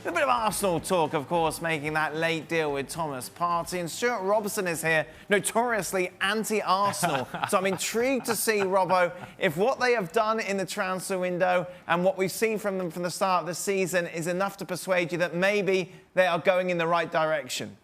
A bit of Arsenal talk, of course, making that late deal with Thomas Partey. And Stuart Robson is here, notoriously anti-Arsenal. So I'm intrigued to see, Robbo, if what they have done in the transfer window and what we've seen from them from the start of the season is enough to persuade you that maybe they are going in the right direction.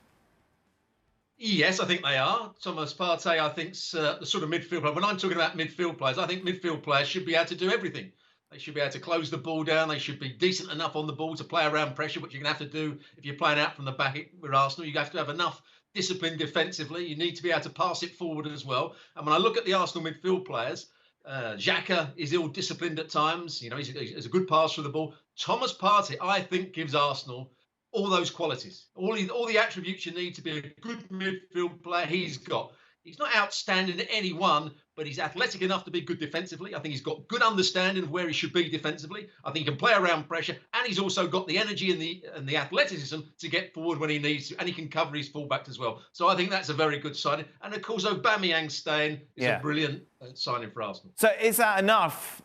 Yes, I think they are. Thomas Partey, I think, the sort of midfield player. When I'm talking about midfield players, I think midfield players should be able to do everything. They should be able to close the ball down. They should be decent enough on the ball to play around pressure, which you're going to have to do if you're playing out from the back with Arsenal. You have to have enough discipline defensively. You need to be able to pass it forward as well. And when I look at the Arsenal midfield players, Xhaka is ill-disciplined at times. You know, he's a good passer of the ball. Thomas Partey, I think, gives Arsenal all those qualities, all the attributes you need to be a good midfield player. He's not outstanding at any one, but he's athletic enough to be good defensively. I think he's got good understanding of where he should be defensively. I think he can play around pressure, and he's also got the energy and the athleticism to get forward when he needs to, and he can cover his fullbacks as well. So I think that's a very good signing. And of course, Aubameyang staying is a brilliant signing for Arsenal. So is that enough,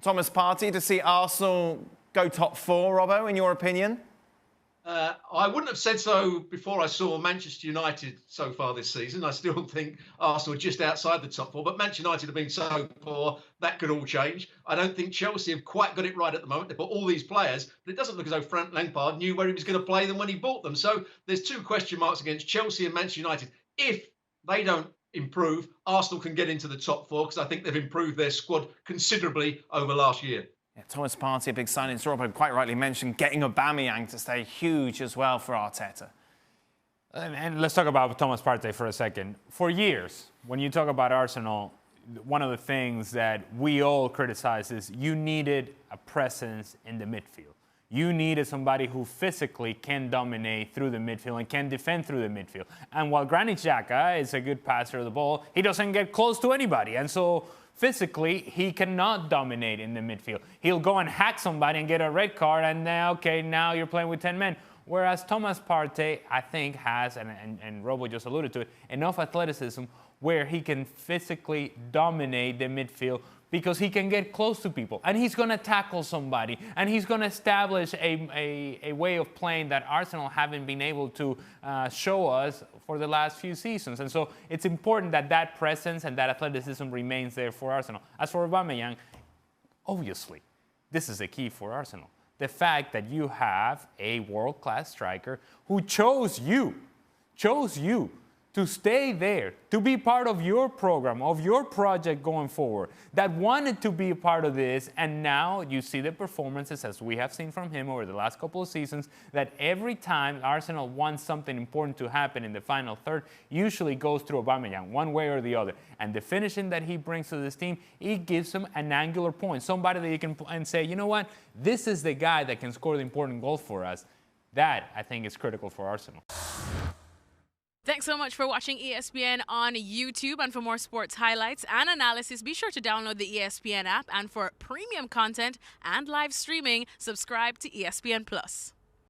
Thomas Partey, to see Arsenal go top four, Robbo, in your opinion? I wouldn't have said so before I saw Manchester United so far this season. I still think Arsenal are just outside the top four, but Manchester United have been so poor, that could all change. I don't think Chelsea have quite got it right at the moment. They've got all these players, but it doesn't look as though Frank Lampard knew where he was going to play them when he bought them. So there's two question marks against Chelsea and Manchester United. If they don't improve, Arsenal can get into the top four because I think they've improved their squad considerably over last year. Yeah, Thomas Partey, a big signing. Robbo quite rightly mentioned getting Aubameyang to stay huge as well for Arteta. And let's talk about Thomas Partey for a second. For years, when you talk about Arsenal, one of the things that we all criticize is you needed a presence in the midfield. You needed somebody who physically can dominate through the midfield and can defend through the midfield. And while Granit Xhaka is a good passer of the ball, he doesn't get close to anybody. And so physically, he cannot dominate in the midfield. He'll go and hack somebody and get a red card, and now, okay, now you're playing with 10 men. Whereas Thomas Partey, I think, has, and Robo just alluded to it, enough athleticism where he can physically dominate the midfield because he can get close to people, and he's going to tackle somebody, and he's going to establish a way of playing that Arsenal haven't been able to show us for the last few seasons. And so it's important that that presence and that athleticism remains there for Arsenal. As for Aubameyang, obviously, this is the key for Arsenal. The fact that you have a world-class striker who chose you to stay there, to be part of your program, of your project going forward, that wanted to be a part of this, and now you see the performances, as we have seen from him over the last couple of seasons, that every time Arsenal wants something important to happen in the final third, usually goes through Aubameyang, one way or the other. And the finishing that he brings to this team, it gives him an angular point, somebody that you can and say, you know what, this is the guy that can score the important goal for us. That, I think, is critical for Arsenal. Thanks so much for watching ESPN on YouTube. And for more sports highlights and analysis, be sure to download the ESPN app. And for premium content and live streaming, subscribe to ESPN+.